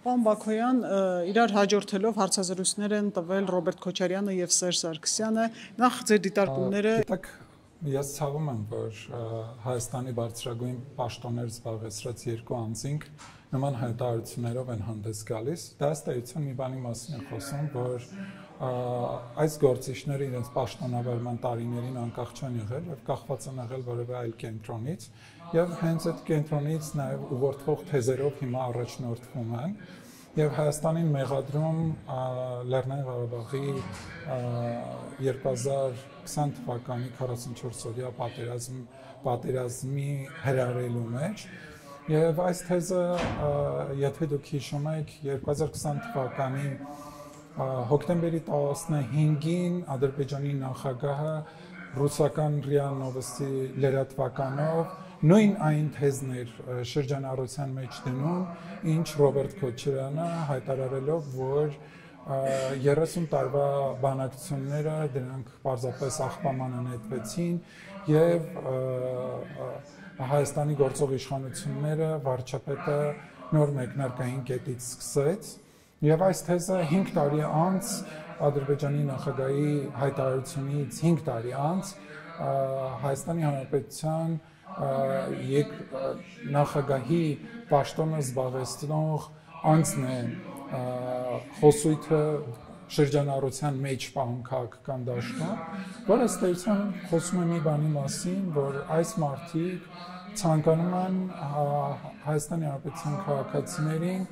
Պարոն Բաքոյան, իրար հաջորդելով հարցազրույցներ են տվել Ռոբերտ Քոչարյանը եւ Սերժ Սարգսյանը, նախ ձեր դիտարկումները։ Գիտեք, ես ցավում եմ, որ Հայաստանի բարձրագույն պաշտոններ զբաղեցրած երկու անձինք նման հայտարարություններով են հանդես գալիս։ Դա ըստ էության մի բանի մասին է խոսում, որ այս գործիչները իրենց պաշտոնավարման տարիներին անկախ չեն եղել եւ կախված են եղել որևէ այլ կենտրոնից եւ հենց այդ կենտրոնից նաեւ ուղղորդվող թեզերով հիմա առաջնորդվում են եւ Հայաստանին մեղադրում Լեռնային Ղարաբաղի 2020 թվականի 44-օրյա պատերազմի հրահրելու մեջ եւ այս թեզը, եթե դուք հիշում եք, 2020 թվականի հոկտեմբերի 15-ին Ադրբեջանի նախագահը ռուսական ՌԻԱ Նովոստի լրատվականով նույն այն թեզն էր շրջանառության մեջ դնում, ինչ Ռոբերտ Քոչարյանը հայտարարելով, որ 30 տարվա բանակցությունները դրանք պարզապես աղբամանը նետվեցին եւ Հայաստանի գործող իշխանությունները վարչապետը նոր մեկնարկային կետից սկսեց եւ այս թեզը 5 տարի անց Ադրբեջանի նախագահի հայտարարությունից 5 տարի անց Հայաստանի Հանրապետության նախագահի պաշտոնը զբաղեցնող անձն է խոսույթը շրջանառության մեջ պահում քաղաքական դաշտում, որը ըստ էության խոսում է մի բանի մասին, որ այս մարդիկ ցանկանում են Հայաստանի Հանրապետության քաղաքացիներին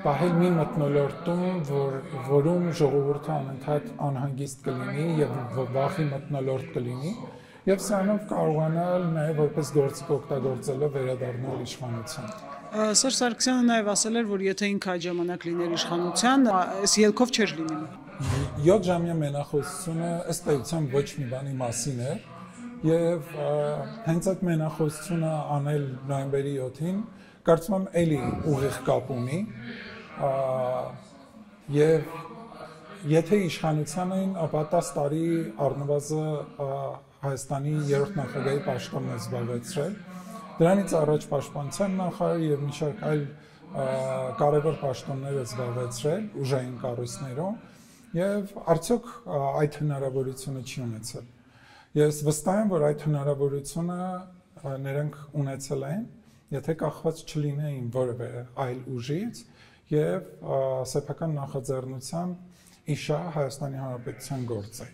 պահել մի մթնոլորտում, որում ժողովուրդը անընդհատ անհանգիստ կլինի եւ վախի մթնոլորտ կլինի եւ սրանով կարողանալ նաեւ որպես գործիք օգտագործելով վերադառնալ իշխանության։ Սերժ Սարգսյանը նաեւ ասել էր, որ եթե ինքը այդ ժամանակ լիներ իշխանության, այս ելքով չէր լինելու։ 7 ժամյա մենախոսությունը ըստ էության ոչ մի բանի մասին է եւ հենց այդ մենախոսությունը անել նոյեմբերի 7-ին կարծում եմ էլի ուղիղ կապ ունի եւ եթե իշխանության էին, ապա 10 տարի առնվազն Հայաստանի երրորդ նախագահի պաշտոնն է զբաղեցրել։ Դրանից առաջ պաշտպանության նախարար եւ մի շարք այլ կարևոր պաշտոններ է զբաղեցրել ուժային կառույցներում եւ արդյոք այդ հնարավորությունը չի ունեցել։ Ես վստահ եմ, որ այդ հնարավորությունը նրանք ունեցել են, եթե կախված չլինեին որևէ այլ ուժից եւ սեփական նախաձեռնությամբ իշա Հայաստանի Հանրապետության գործը,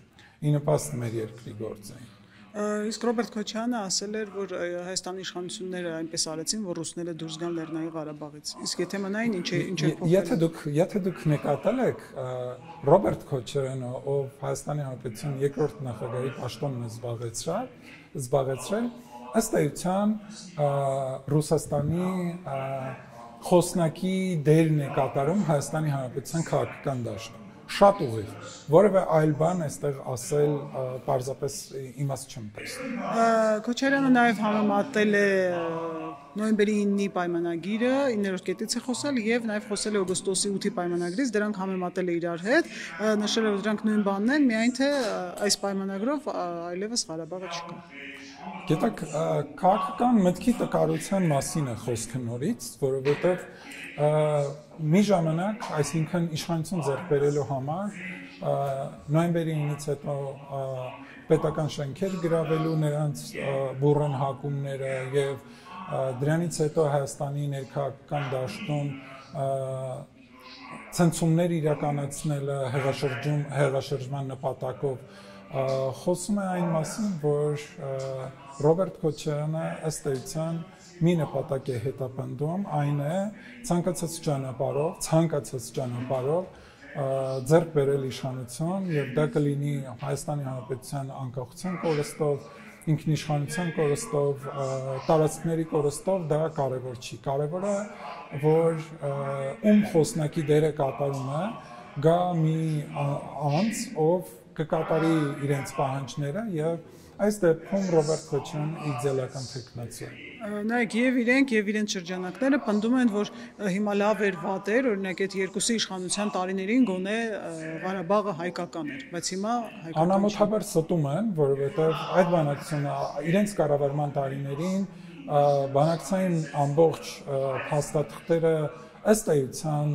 ի նպաստ մեր երկրի գործին։ Իսկ Ռոբերտ Քոչարյանը ասել էր, որ Հայաստանի իշխանությունները այնպես արեցին, որ ռուսները դուրս գան Լեռնային Ղարաբաղից։ Իսկ եթե մնային, ինչ է փոխվել։ Եթե դուք նկատել եք, Ռոբերտ Քոչարյանը, ով Հայաստանի Հանրապետության երկրորդ նախագահի պաշտոնն է զբաղեցրել, ըստ էության Ռուսաստանի խոսնակի դերն է կատարում Հայաստանի Հանրապետության քաղաքական դաշտում։ Շատ ուղիղ, որևէ այլ բան այստեղ ասել պարզապես իմաստ չեմ տեսնում։ Քոչարյանը նաև համեմատել է նոյեմբերի 9-ի պայմանագիրը, 9-րդ կետից է խոսել եւ նաև խոսել է օգոստոսի 8-ի պայմանագրից, դրանք համեմատել է իրար հետ, նշել է, որ դրանք նույն բանն են, միայն թե այս պայմանագրով այլևս Ղարաբաղը չկա։ Գիտեք, քաղաքական մտքի տկարության մասին է խոսքը նորից, որովհետեւ մի ժամանակ, այսինքն իշխանություն ձեռք բերելու համար նոյեմբերի 9-ից հետո պետական շենքեր գրավելու նրանց բուռն հակումները եւ դրանից հետո Հայաստանի ներքաղաքական դաշտում ցնցումներ իրականացնելը հեղաշրջման նպատակով խոսում է այն մասին, որ Ռոբերտ Քոչարյանը ըստ էության մի նպատակ է հետապնդում, այն է ցանկացած ճանապարհով ձեռք բերել իշխանություն եւ դա կլինի Հայաստանի Հանրապետության անկախության կորստով, ինքնիշխանության կորստով, տարածքների կորստով, դա կարևոր չի։ Կարևորը, որ խոսնակի դերը կատարում է, գա մի անձ, ով կկատարի իրենց պահանջները եւ այս դեպքում Ռոբերտ Քոչարյանը իդեալական տեխնացի է։ Նայեք, եւ իրենք եւ իրենց շրջանակները պնդում են, որ հիմա լավ էր վատ էր, օրինակ այդ երկուսի իշխանության տարիներին գոնե Ղարաբաղը հայկական էր, բայց հիմա հայկական չէ։ Անամոթաբար ստում են, որովհետեւ այդ բանակցությունը իրենց կառավարման տարիներին բանակցային ամբողջ փաստաթղթերը ըստ էության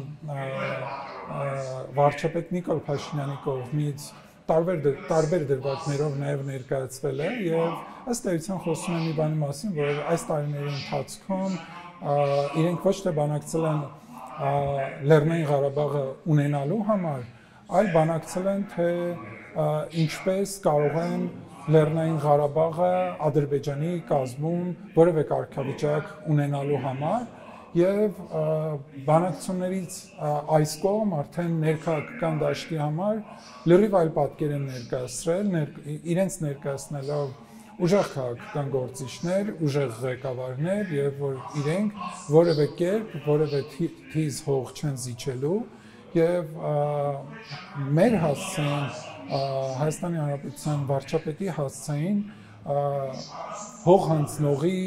վարչապետ Նիկոլ Փաշինյանի կողմից տարբեր դրվագներով նաև ներկայացվել է եւ ըստ էության խոսում են մի բանի մասին, որ այս տարիների ընթացքում իրենք ոչ թե բանակցել են Լեռնային Ղարաբաղը ունենալու համար, այլ բանակցել են թե ինչպես կարող են Լեռնային Ղարաբաղը Ադրբեջանի կազմում որևէ կարգավիճակ ունենալու համար եւ բանակցություններից այս կողմ արդեն ներքաղաքական դաշտի համար լրիվ այլ պատկեր են ներկայացրել, իրենց ներկայացնելով ուժեղ քաղաքական գործիչներ, ուժեղ ղեկավարներ եւ որ իրենք որևէ կերպ, որևէ թիզ հող չեն զիջելու եւ մեր հասցեն Հայաստանի Հանրապետության վարչապետի հասցեին հող հանձնողի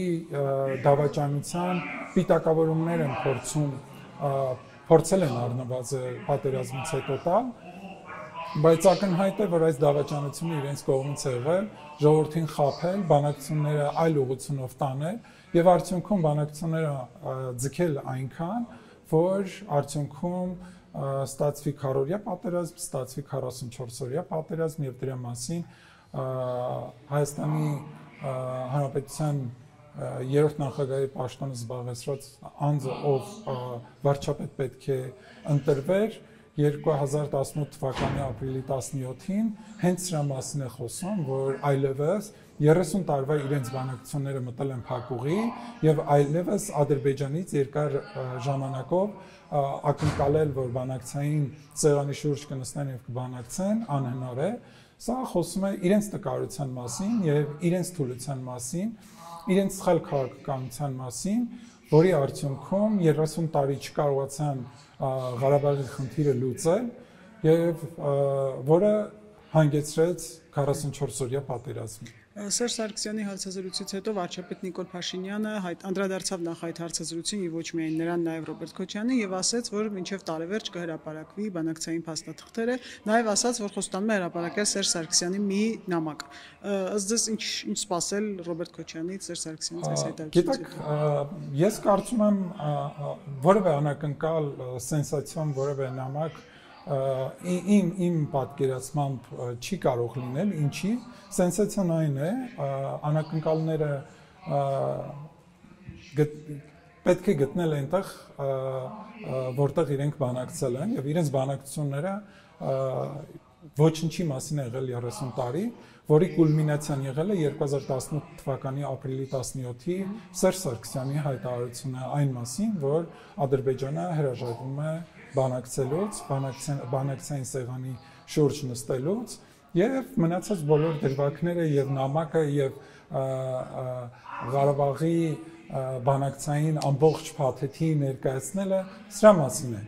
դավաճանության պիտակավորումներ են փորձել են առնվազն պատերազմից հետո տալ, բայց ակնհայտ է, որ այս դավաճանությունը իրենց կողմից է եղել, ժողովրդին խաբել, բանակցությունները այլ ուղղությունով տանել եւ արդյունքում բանակցությունները ձգել այնքան, որ արդյունքում ստացվի քառօրյա պատերազմ, ստացվի 44-օրյա պատերազմ եւ դրա մասին Հայաստանի Հանրապետության երրորդ նախագահի պաշտոնը զբաղեցրած անձը, ով վարչապետ պետք է ընտրվեր 2018 թվականի ապրիլի 17-ին, հենց սրա մասին է խոսում, որ այլևս 30 տարվա իրենց բանակցությունները մտել են փակուղի եւ այլևս Ադրբեջանից երկար ժամանակով ակնկալել, որ բանակցային սեղանի շուրջ կնստեն եւ կբանակցեն, անհնար է։ Սա խոսում է իրենց տկարության մասին եւ իրենց թուլության մասին, իրենց սխալ քաղաքականության մասին, որի արդյունքում 30 տարի չկարողացան Ղարաբաղի խնդիրը լուծել եւ որը հանգեցրեց 44-օրյա պատերազմի։ Սերժ Սարգսյանի հարցազրույցից հետո վարչապետ Նիկոլ Փաշինյանը անդրադարձավ նախ այդ հարցազրույցին եւ ոչ միայն նրան, նաեւ Ռոբերտ Քոչարյանը եւ ասաց, որ մինչեւ տարեվերջ կհրապարակվի բանակցային փաստաթղթերը, նաեւ ասաց, որ խոստանում է հրապարակել Սերժ Սարգսյանի մի նամակ։ Ըստ ձեզ ինչ սպասել Ռոբերտ Քոչարյանից, Սերժ Սարգսյանից այս հայտարարությունից։ Գիտեք, ես կարծում եմ որևէ անակնկալ սենսացիոն, որևէ նամակ իմ պատկերացմամբ չի կարող լինել, ինչի սենսացիան այն է, անակնկալները պետք է գտնել այնտեղ, որտեղ իրենք բանակցել են եւ իրենց բանակցությունները ոչնչի մասին է եղել 30 տարի, որի կուլմինացիան եղել է 2018 թվականի ապրիլի 17-ի Սերժ Սարգսյանի հայտարարությունը այն մասին, որ Ադրբեջանը հրաժարվում է բանակցելուց, բանակցային սեղանի շուրջ նստելուց եւ մնացած բոլոր դրվագները եւ նամակը եւ Ղարաբաղի բանակցային ամբողջ փաթեթի ներկայացնելը սրա մասին է։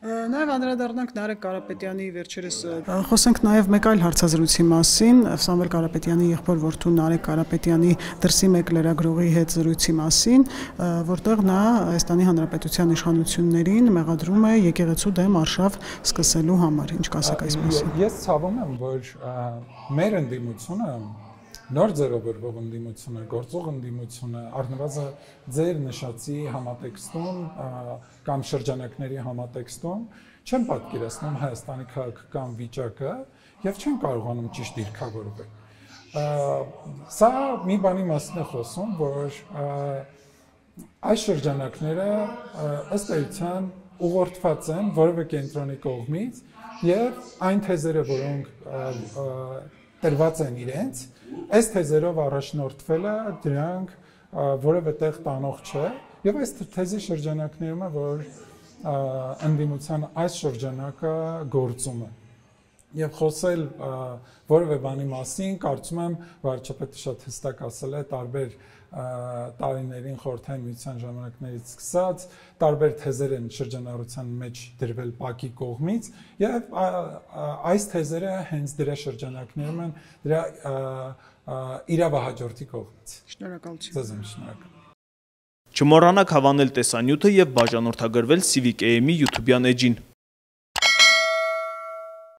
Նաև անդրադառնանք Նարեկ Կարապետյանի վերջերս խոսենք նաև մեկ այլ հարցազրույցի մասին, Սամվել Կարապետյանի եղբոր որդու Նարեկ Կարապետյանի դրսի մեկ լրագրողի հետ զրույցի մասին, որտեղ նա Հայաստանի Հանրապետության իշխանություններին մեղադրում է եկեղեցու դեմ արշավ սկսելու համար։ Ինչ կասեք այս մասին։ Ես ցավում եմ, որ մեր ընդդիմությունը նոր ձևավորվող ընդդիմությունը, գործող ընդդիմությունը, առնվազն ձեր նշածի համատեքստում կամ շրջանակների համատեքստում չեն պատկերացնում Հայաստանի քաղաքական վիճակը եւ չեն կարողանում ճիշտ դիրքավորվել։ Սա մի բանի մասին է խոսում, որ այս շրջանակները ըստ էության ուղղորդված են որևէ կենտրոնի կողմից եւ այն թեզերը, որոնք տրված են իրենց, այս թեզերով առաջնորդվելը դրանք որևէ տեղ տանող չէ եւ այս թեզի շրջանակներում է, որ ընդդիմության այս շրջանակը գործում է եւ խոսել որևէ բանի մասին, կարծում եմ վարչապետը շատ հստակ ասել է տարբեր տարիներին Խորհրդային Միության ժամանակներից սկսած տարբեր թեզեր են շրջանառության մեջ դրվել ՊԱԿ-ի կողմից եւ այս թեզերը հենց դրա շրջանակներում են դրա իրավահաջորդի կողմից։ Շնորհակալություն։ Ձեզ եմ շնորհակալ։ Չմոռանաք հավանել տեսանյութը եւ բաժանորդագրվել Civic AM-ի YouTube-յան էջին։